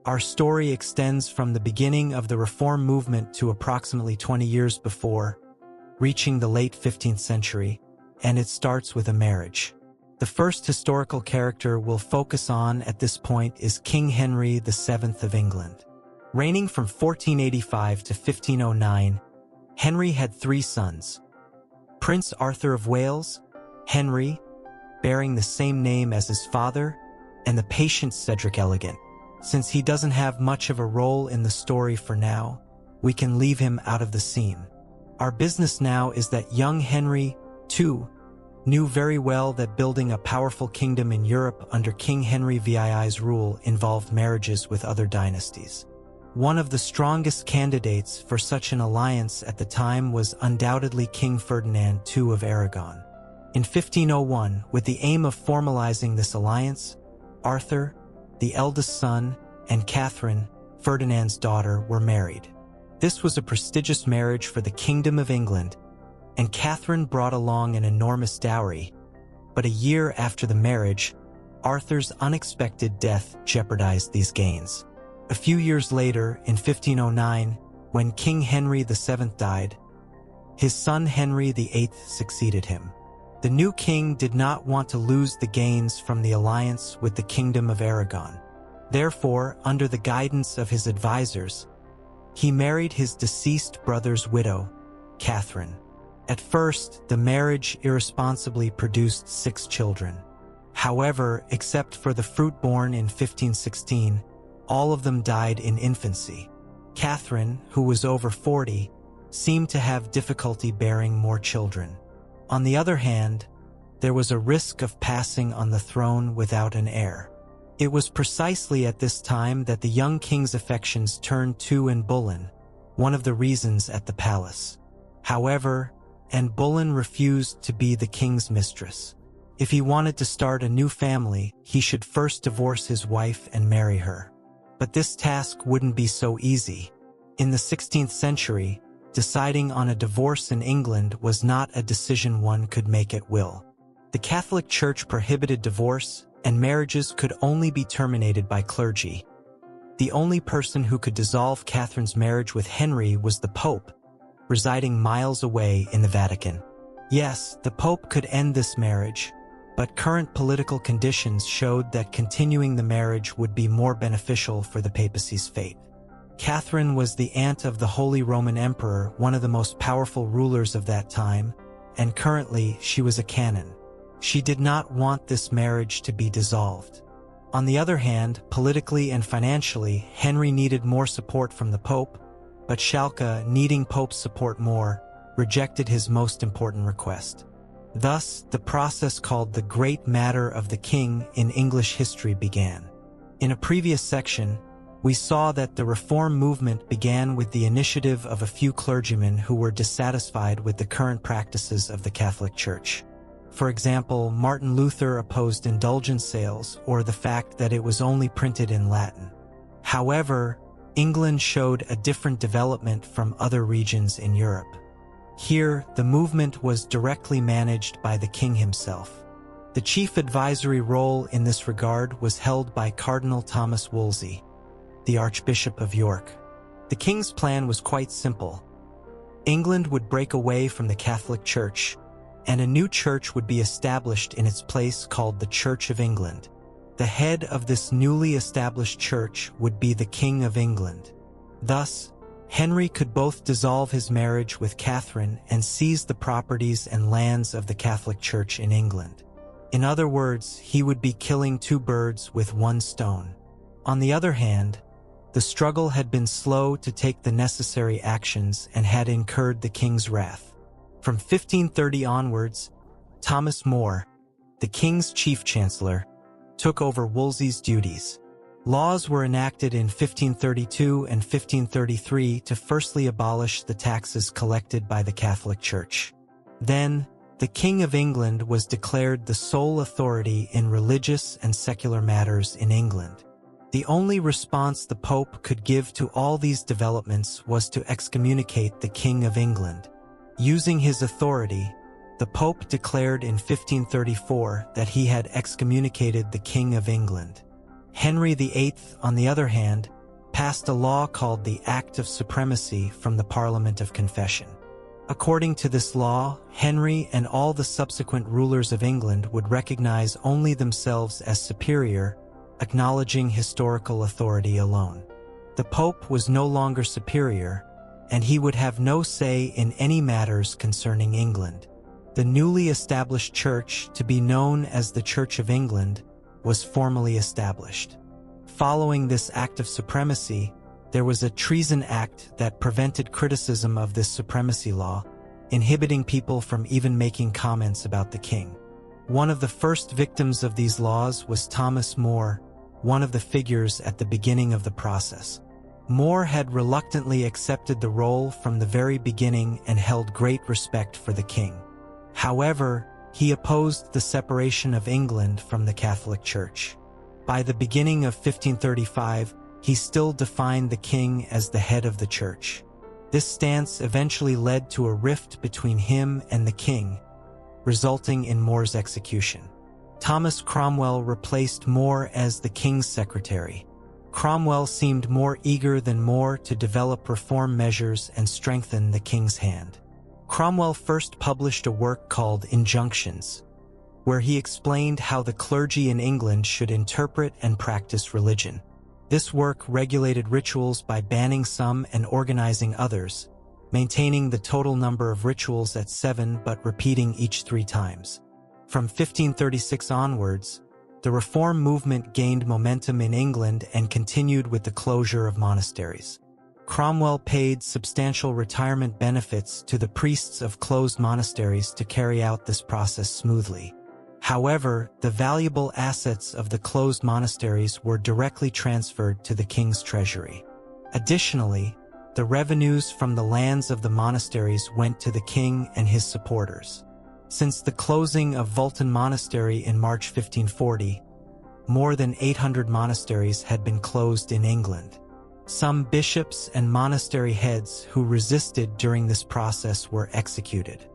our story extends from the beginning of the Reform movement to approximately 20 years before, reaching the late 15th century, and it starts with a marriage. The first historical character we'll focus on at this point is King Henry VII of England. Reigning from 1485 to 1509, Henry had 3 sons: Prince Arthur of Wales, Henry, bearing the same name as his father, and the patient Cedric Elegant. Since he doesn't have much of a role in the story for now, we can leave him out of the scene. Our business now is that young Henry, too, knew very well that building a powerful kingdom in Europe under King Henry VII's rule involved marriages with other dynasties. One of the strongest candidates for such an alliance at the time was undoubtedly King Ferdinand II of Aragon. In 1501, with the aim of formalizing this alliance, Arthur, the eldest son, and Catherine, Ferdinand's daughter, were married. This was a prestigious marriage for the Kingdom of England, and Catherine brought along an enormous dowry. But a year after the marriage, Arthur's unexpected death jeopardized these gains. A few years later, in 1509, when King Henry VII died, his son Henry VIII succeeded him. The new king did not want to lose the gains from the alliance with the Kingdom of Aragon. Therefore, under the guidance of his advisors, he married his deceased brother's widow, Catherine. At first, the marriage irresponsibly produced 6 children. However, except for the fruit born in 1516, all of them died in infancy. Catherine, who was over 40, seemed to have difficulty bearing more children. On the other hand, there was a risk of passing on the throne without an heir. It was precisely at this time that the young king's affections turned to Anne Boleyn, one of the reasons at the palace. However, Anne Boleyn refused to be the king's mistress. If he wanted to start a new family, he should first divorce his wife and marry her. But this task wouldn't be so easy. In the 16th century, deciding on a divorce in England was not a decision one could make at will. The Catholic Church prohibited divorce, and marriages could only be terminated by clergy. The only person who could dissolve Catherine's marriage with Henry was the Pope, residing miles away in the Vatican. Yes, the Pope could end this marriage, but current political conditions showed that continuing the marriage would be more beneficial for the papacy's fate. Catherine was the aunt of the Holy Roman Emperor, one of the most powerful rulers of that time, and currently she was a canon. She did not want this marriage to be dissolved. On the other hand, politically and financially, Henry needed more support from the Pope, but Schalke, needing Pope's support more, rejected his most important request. Thus, the process called the Great Matter of the King in English history began. In a previous section, we saw that the Reform movement began with the initiative of a few clergymen who were dissatisfied with the current practices of the Catholic Church. For example, Martin Luther opposed indulgence sales or the fact that it was only printed in Latin. However, England showed a different development from other regions in Europe. Here, the movement was directly managed by the king himself. The chief advisory role in this regard was held by Cardinal Thomas Wolsey, the Archbishop of York. The king's plan was quite simple. England would break away from the Catholic Church, and a new church would be established in its place called the Church of England. The head of this newly established church would be the King of England. Thus, Henry could both dissolve his marriage with Catherine and seize the properties and lands of the Catholic Church in England. In other words, he would be killing 2 birds with 1 stone. On the other hand, the struggle had been slow to take the necessary actions and had incurred the king's wrath. From 1530 onwards, Thomas More, the king's chief chancellor, took over Wolsey's duties. Laws were enacted in 1532 and 1533 to firstly abolish the taxes collected by the Catholic Church. Then, the King of England was declared the sole authority in religious and secular matters in England. The only response the Pope could give to all these developments was to excommunicate the King of England. Using his authority, the Pope declared in 1534 that he had excommunicated the King of England. Henry VIII, on the other hand, passed a law called the Act of Supremacy from the Parliament of Confession. According to this law, Henry and all the subsequent rulers of England would recognize only themselves as superior, acknowledging historical authority alone. The Pope was no longer superior, and he would have no say in any matters concerning England. The newly established church, to be known as the Church of England, was formally established. Following this act of supremacy, there was a Treason Act that prevented criticism of this supremacy law, inhibiting people from even making comments about the king. One of the first victims of these laws was Thomas More, one of the figures at the beginning of the process. More had reluctantly accepted the role from the very beginning and held great respect for the king. However, he opposed the separation of England from the Catholic Church. By the beginning of 1535, he still defined the king as the head of the church. This stance eventually led to a rift between him and the king, resulting in More's execution. Thomas Cromwell replaced More as the king's secretary. Cromwell seemed more eager than More to develop reform measures and strengthen the king's hand. Cromwell first published a work called Injunctions, where he explained how the clergy in England should interpret and practice religion. This work regulated rituals by banning some and organizing others, maintaining the total number of rituals at 7 but repeating each 3 times. From 1536 onwards, the reform movement gained momentum in England and continued with the closure of monasteries. Cromwell paid substantial retirement benefits to the priests of closed monasteries to carry out this process smoothly. However, the valuable assets of the closed monasteries were directly transferred to the king's treasury. Additionally, the revenues from the lands of the monasteries went to the king and his supporters. Since the closing of Vulton Monastery in March 1540, more than 800 monasteries had been closed in England. Some bishops and monastery heads who resisted during this process were executed.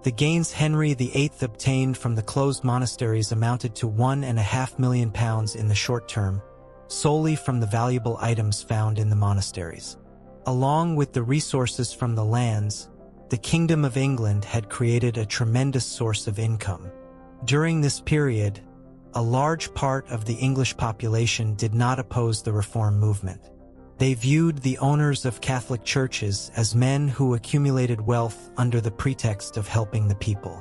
The gains Henry VIII obtained from the closed monasteries amounted to £1.5 million in the short term, solely from the valuable items found in the monasteries. Along with the resources from the lands, the Kingdom of England had created a tremendous source of income. During this period, a large part of the English population did not oppose the reform movement. They viewed the owners of Catholic churches as men who accumulated wealth under the pretext of helping the people.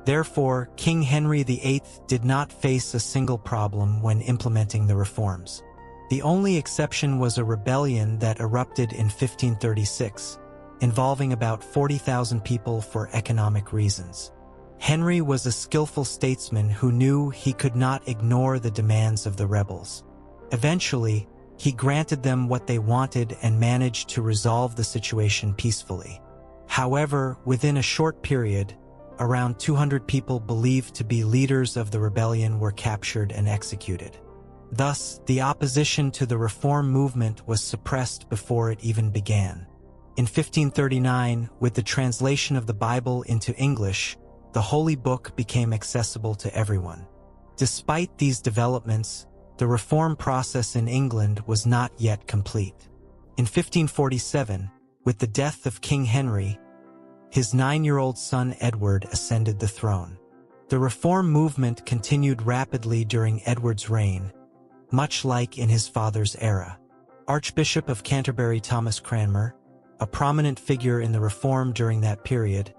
Therefore, King Henry VIII did not face a single problem when implementing the reforms. The only exception was a rebellion that erupted in 1536, involving about 40,000 people for economic reasons. Henry was a skillful statesman who knew he could not ignore the demands of the rebels. Eventually, he granted them what they wanted and managed to resolve the situation peacefully. However, within a short period, around 200 people believed to be leaders of the rebellion were captured and executed. Thus, the opposition to the reform movement was suppressed before it even began. In 1539, with the translation of the Bible into English, the Holy Book became accessible to everyone. Despite these developments, the reform process in England was not yet complete. In 1547, with the death of King Henry, his 9-year-old son Edward ascended the throne. The reform movement continued rapidly during Edward's reign, much like in his father's era. Archbishop of Canterbury Thomas Cranmer, a prominent figure in the reform during that period,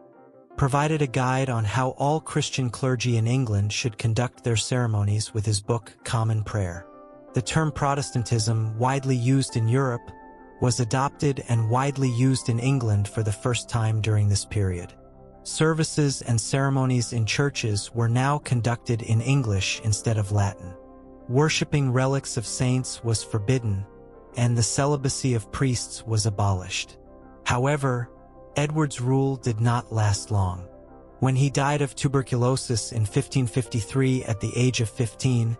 provided a guide on how all Christian clergy in England should conduct their ceremonies with his book Common Prayer. The term Protestantism, widely used in Europe, was adopted and widely used in England for the first time during this period. Services and ceremonies in churches were now conducted in English instead of Latin. Worshipping relics of saints was forbidden, and the celibacy of priests was abolished. However, Edward's rule did not last long. When he died of tuberculosis in 1553 at the age of 15,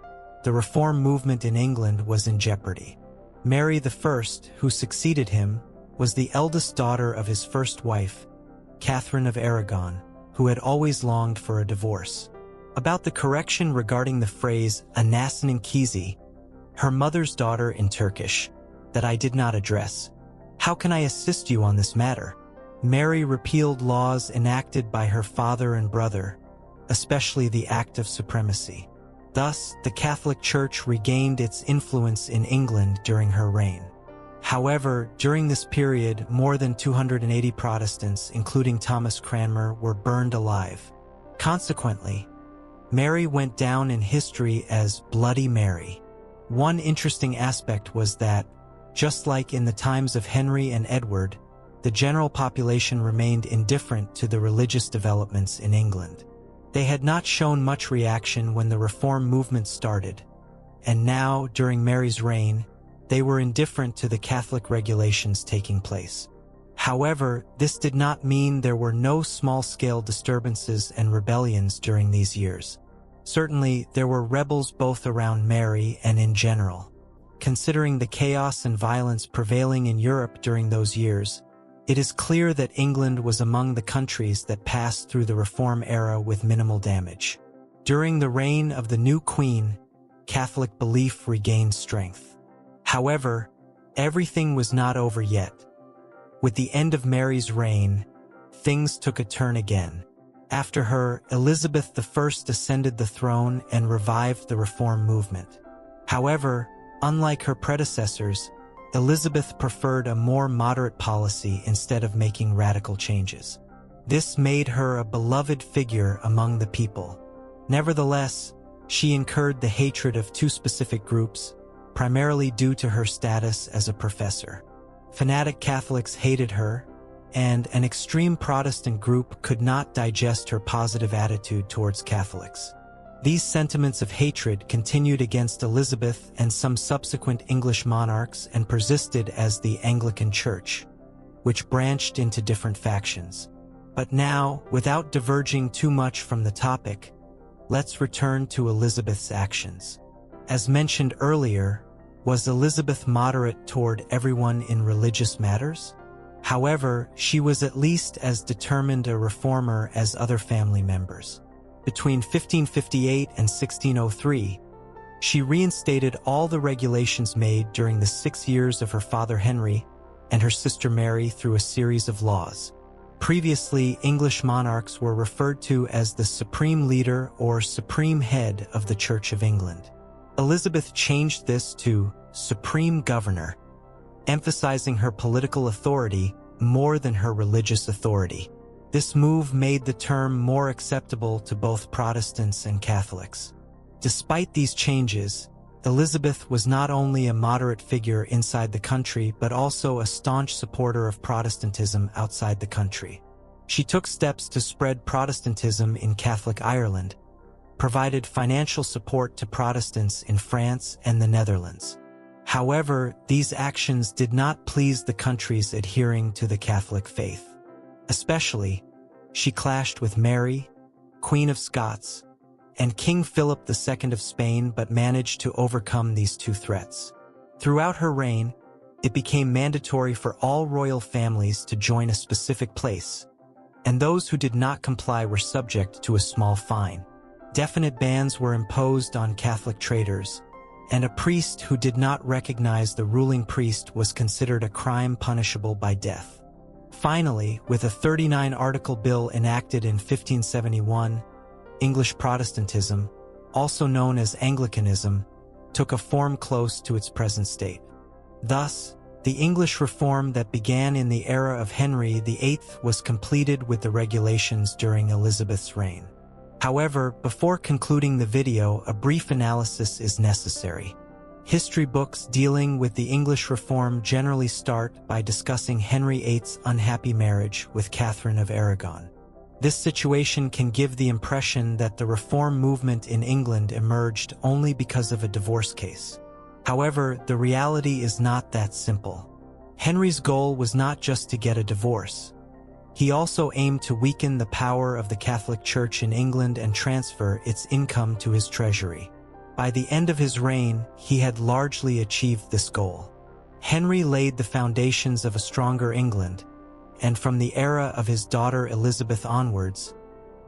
the reform movement in England was in jeopardy. Mary I, who succeeded him, was the eldest daughter of his first wife, Catherine of Aragon, who had always longed for a divorce. About the correction regarding the phrase "anasının kızı," her mother's daughter in Turkish, that I did not address. How can I assist you on this matter? Mary repealed laws enacted by her father and brother, especially the Act of Supremacy. Thus, the Catholic Church regained its influence in England during her reign. However, during this period, more than 280 Protestants, including Thomas Cranmer, were burned alive. Consequently, Mary went down in history as Bloody Mary. One interesting aspect was that, just like in the times of Henry and Edward, the general population remained indifferent to the religious developments in England. They had not shown much reaction when the Reform movement started, and now, during Mary's reign, they were indifferent to the Catholic regulations taking place. However, this did not mean there were no small-scale disturbances and rebellions during these years. Certainly, there were rebels both around Mary and in general. Considering the chaos and violence prevailing in Europe during those years, it is clear that England was among the countries that passed through the Reform era with minimal damage. During the reign of the new Queen, Catholic belief regained strength. However, everything was not over yet. With the end of Mary's reign, things took a turn again. After her, Elizabeth I ascended the throne and revived the Reform movement. However, unlike her predecessors, Elizabeth preferred a more moderate policy instead of making radical changes. This made her a beloved figure among the people. Nevertheless, she incurred the hatred of two specific groups, primarily due to her status as a professor. Fanatic Catholics hated her, and an extreme Protestant group could not digest her positive attitude towards Catholics. These sentiments of hatred continued against Elizabeth and some subsequent English monarchs and persisted as the Anglican Church, which branched into different factions. But now, without diverging too much from the topic, let's return to Elizabeth's actions. As mentioned earlier, was Elizabeth moderate toward everyone in religious matters? However, she was at least as determined a reformer as other family members. Between 1558 and 1603, she reinstated all the regulations made during the 6 years of her father Henry and her sister Mary through a series of laws. Previously, English monarchs were referred to as the supreme leader or supreme head of the Church of England. Elizabeth changed this to supreme governor, emphasizing her political authority more than her religious authority. This move made the term more acceptable to both Protestants and Catholics. Despite these changes, Elizabeth was not only a moderate figure inside the country but also a staunch supporter of Protestantism outside the country. She took steps to spread Protestantism in Catholic Ireland, provided financial support to Protestants in France and the Netherlands. However, these actions did not please the countries adhering to the Catholic faith. Especially, she clashed with Mary, Queen of Scots, and King Philip II of Spain but managed to overcome these two threats. Throughout her reign, it became mandatory for all royal families to join a specific place, and those who did not comply were subject to a small fine. Definite bans were imposed on Catholic traitors, and a priest who did not recognize the ruling priest was considered a crime punishable by death. Finally, with a 39-article bill enacted in 1571, English Protestantism, also known as Anglicanism, took a form close to its present state. Thus, the English reform that began in the era of Henry VIII was completed with the regulations during Elizabeth's reign. However, before concluding the video, a brief analysis is necessary. History books dealing with the English Reform generally start by discussing Henry VIII's unhappy marriage with Catherine of Aragon. This situation can give the impression that the Reform movement in England emerged only because of a divorce case. However, the reality is not that simple. Henry's goal was not just to get a divorce. He also aimed to weaken the power of the Catholic Church in England and transfer its income to his treasury. By the end of his reign, he had largely achieved this goal. Henry laid the foundations of a stronger England, and from the era of his daughter Elizabeth onwards,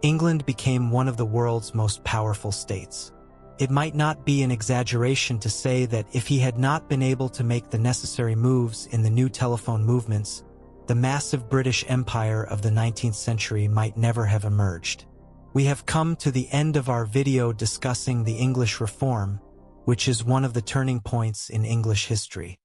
England became one of the world's most powerful states. It might not be an exaggeration to say that if he had not been able to make the necessary moves in the new telephone movements, the massive British Empire of the 19th century might never have emerged. We have come to the end of our video discussing the English Reform, which is one of the turning points in English history.